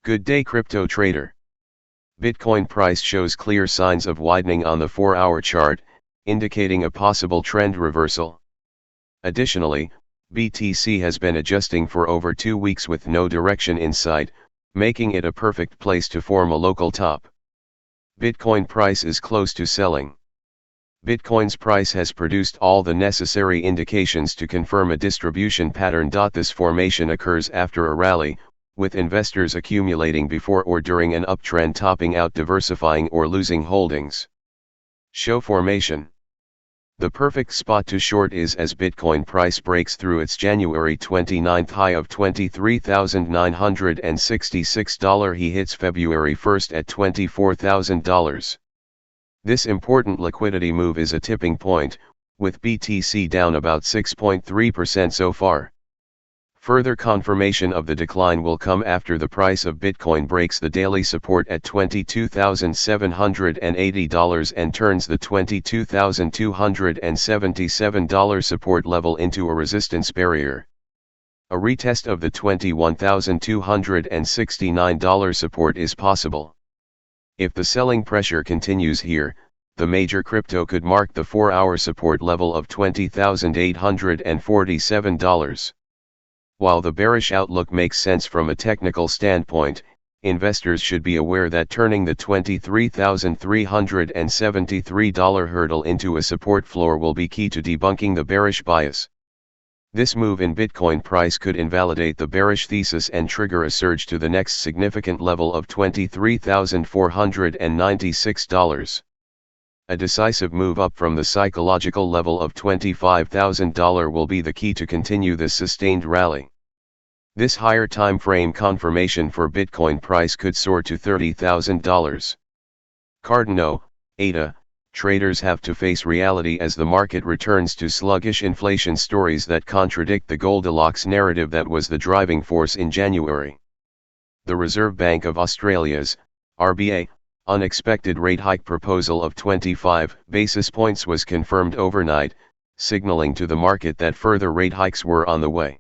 Good day, crypto trader. Bitcoin price shows clear signs of widening on the 4-hour chart, indicating a possible trend reversal. Additionally, BTC has been adjusting for over 2 weeks with no direction in sight, making it a perfect place to form a local top. Bitcoin price is close to selling. Bitcoin's price has produced all the necessary indications to confirm a distribution pattern. This formation occurs after a rally, with investors accumulating before or during an uptrend, topping out, diversifying or losing holdings. Show formation. The perfect spot to short is as Bitcoin price breaks through its January 29th high of $23,966. He hits February 1st at $24,000. This important liquidity move is a tipping point, with BTC down about 6.3% so far. Further confirmation of the decline will come after the price of Bitcoin breaks the daily support at $22,780 and turns the $22,277 support level into a resistance barrier. A retest of the $21,269 support is possible. If the selling pressure continues here, the major crypto could mark the 4-hour support level of $20,847. While the bearish outlook makes sense from a technical standpoint, investors should be aware that turning the $23,373 hurdle into a support floor will be key to debunking the bearish bias. This move in Bitcoin price could invalidate the bearish thesis and trigger a surge to the next significant level of $23,496. A decisive move up from the psychological level of $25,000 will be the key to continue this sustained rally. This higher time frame confirmation for Bitcoin price could soar to $30,000. Cardano, ADA, traders have to face reality as the market returns to sluggish inflation stories that contradict the Goldilocks narrative that was the driving force in January. The Reserve Bank of Australia's, RBA, unexpected rate hike proposal of 25 basis points was confirmed overnight, signaling to the market that further rate hikes were on the way.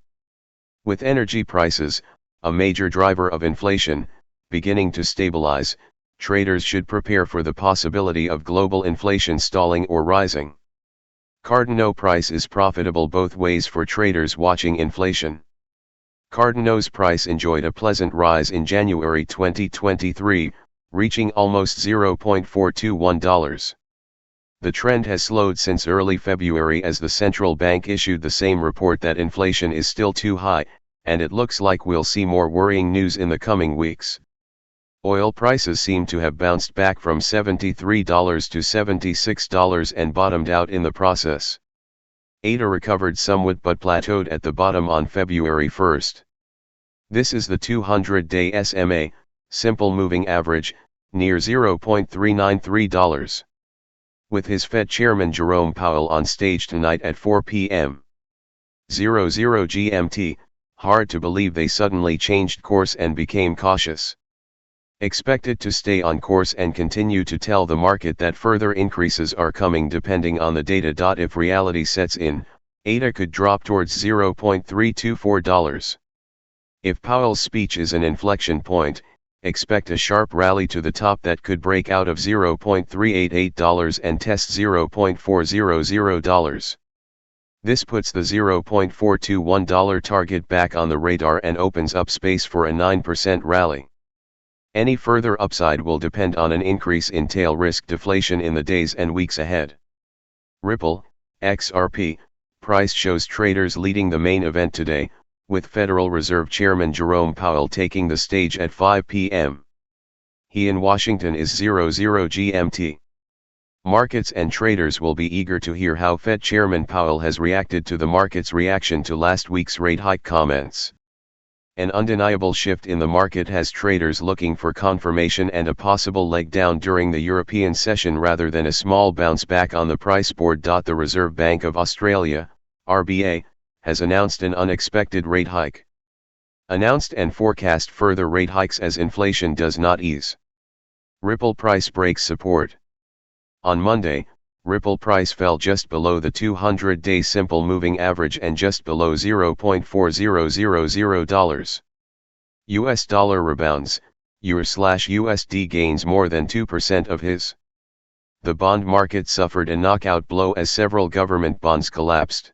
With energy prices, a major driver of inflation, beginning to stabilize, traders should prepare for the possibility of global inflation stalling or rising. Cardano price is profitable both ways for traders watching inflation. Cardano's price enjoyed a pleasant rise in January 2023, reaching almost $0.421. The trend has slowed since early February as the central bank issued the same report that inflation is still too high, and it looks like we'll see more worrying news in the coming weeks. Oil prices seem to have bounced back from $73 to $76 and bottomed out in the process. ADA recovered somewhat but plateaued at the bottom on February 1st. This is the 200-day SMA, simple moving average, near $0.393. With his Fed Chairman Jerome Powell on stage tonight at 4 p.m. 00 GMT, hard to believe they suddenly changed course and became cautious. Expected to stay on course and continue to tell the market that further increases are coming depending on the data. If reality sets in, ADA could drop towards $0.324. If Powell's speech is an inflection point, expect a sharp rally to the top that could break out of $0.388 and test $0.400. This puts the $0.421 target back on the radar and opens up space for a 9% rally. Any further upside will depend on an increase in tail risk deflation in the days and weeks ahead. Ripple, XRP, price shows traders leading the main event today, with Federal Reserve Chairman Jerome Powell taking the stage at 5 p.m. He in Washington is 00 GMT. Markets and traders will be eager to hear how Fed Chairman Powell has reacted to the market's reaction to last week's rate hike comments. An undeniable shift in the market has traders looking for confirmation and a possible leg down during the European session rather than a small bounce back on the price board. The Reserve Bank of Australia, RBA, has announced an unexpected rate hike. Announced and forecast further rate hikes as inflation does not ease. Ripple price breaks support. On Monday, Ripple price fell just below the 200-day simple moving average and just below $0.4000. US dollar rebounds. EUR/USD gains more than 2% of his. The bond market suffered a knockout blow as several government bonds collapsed.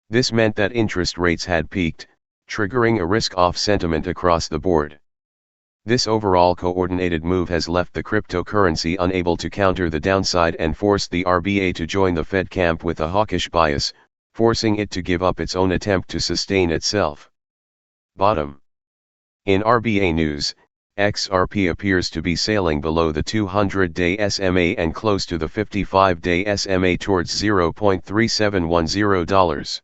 This meant that interest rates had peaked, triggering a risk-off sentiment across the board. This overall coordinated move has left the cryptocurrency unable to counter the downside and forced the RBA to join the Fed camp with a hawkish bias, forcing it to give up its own attempt to sustain itself. Bottom. In RBA news, XRP appears to be sailing below the 200-day SMA and close to the 55-day SMA towards $0.3710.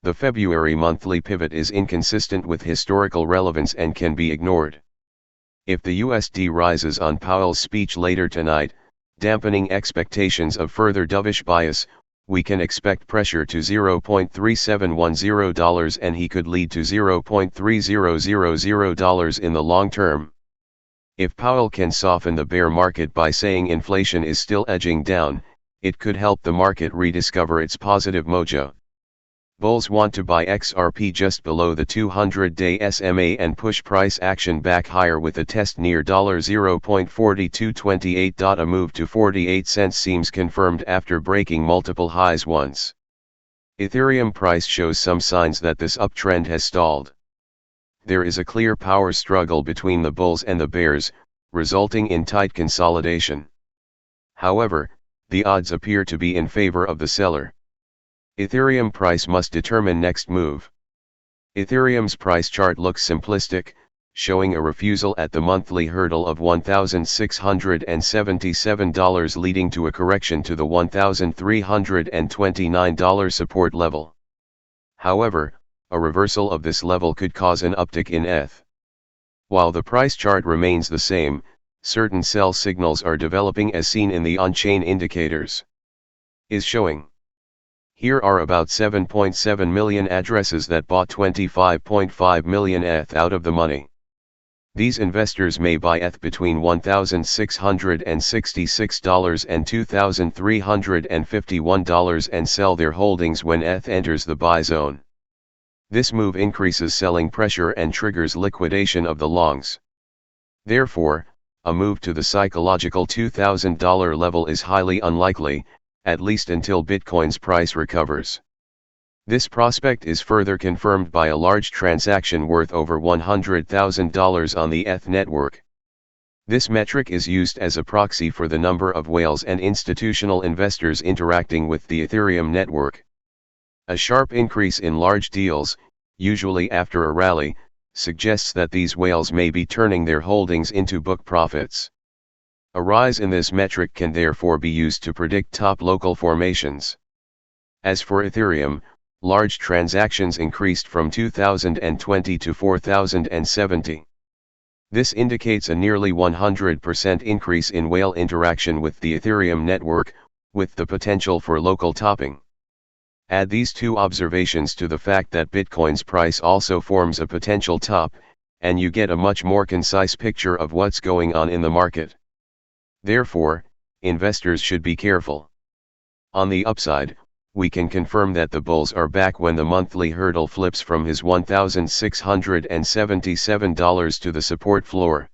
The February monthly pivot is inconsistent with historical relevance and can be ignored. If the USD rises on Powell's speech later tonight, dampening expectations of further dovish bias, we can expect pressure to $0.3710 and he could lead to $0.3000 in the long term. If Powell can soften the bear market by saying inflation is still edging down, it could help the market rediscover its positive mojo. Bulls want to buy XRP just below the 200-day SMA and push price action back higher with a test near $0.4228. A move to 48 cents seems confirmed after breaking multiple highs once. Ethereum price shows some signs that this uptrend has stalled. There is a clear power struggle between the bulls and the bears, resulting in tight consolidation. However, the odds appear to be in favor of the seller. Ethereum price must determine next move. Ethereum's price chart looks simplistic, showing a refusal at the monthly hurdle of $1,677 leading to a correction to the $1,329 support level. However, a reversal of this level could cause an uptick in ETH. While the price chart remains the same, certain sell signals are developing as seen in the on-chain indicators. Is showing. Here are about 7.7 million addresses that bought 25.5 million ETH out of the money. These investors may buy ETH between $1,666 and $2,351 and sell their holdings when ETH enters the buy zone. This move increases selling pressure and triggers liquidation of the longs. Therefore, a move to the psychological $2,000 level is highly unlikely, at least until Bitcoin's price recovers. This prospect is further confirmed by a large transaction worth over $100,000 on the ETH network. This metric is used as a proxy for the number of whales and institutional investors interacting with the Ethereum network. A sharp increase in large deals, usually after a rally, suggests that these whales may be turning their holdings into book profits. A rise in this metric can therefore be used to predict top local formations. As for Ethereum, large transactions increased from 2,020 to 4,070. This indicates a nearly 100% increase in whale interaction with the Ethereum network, with the potential for local topping. Add these two observations to the fact that Bitcoin's price also forms a potential top, and you get a much more concise picture of what's going on in the market. Therefore, investors should be careful. On the upside, we can confirm that the bulls are back when the monthly hurdle flips from his $1,677 to the support floor.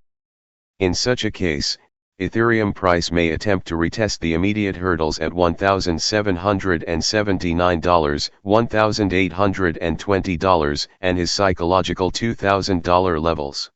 In such a case, Ethereum price may attempt to retest the immediate hurdles at $1,779, $1,820, and his psychological $2,000 levels.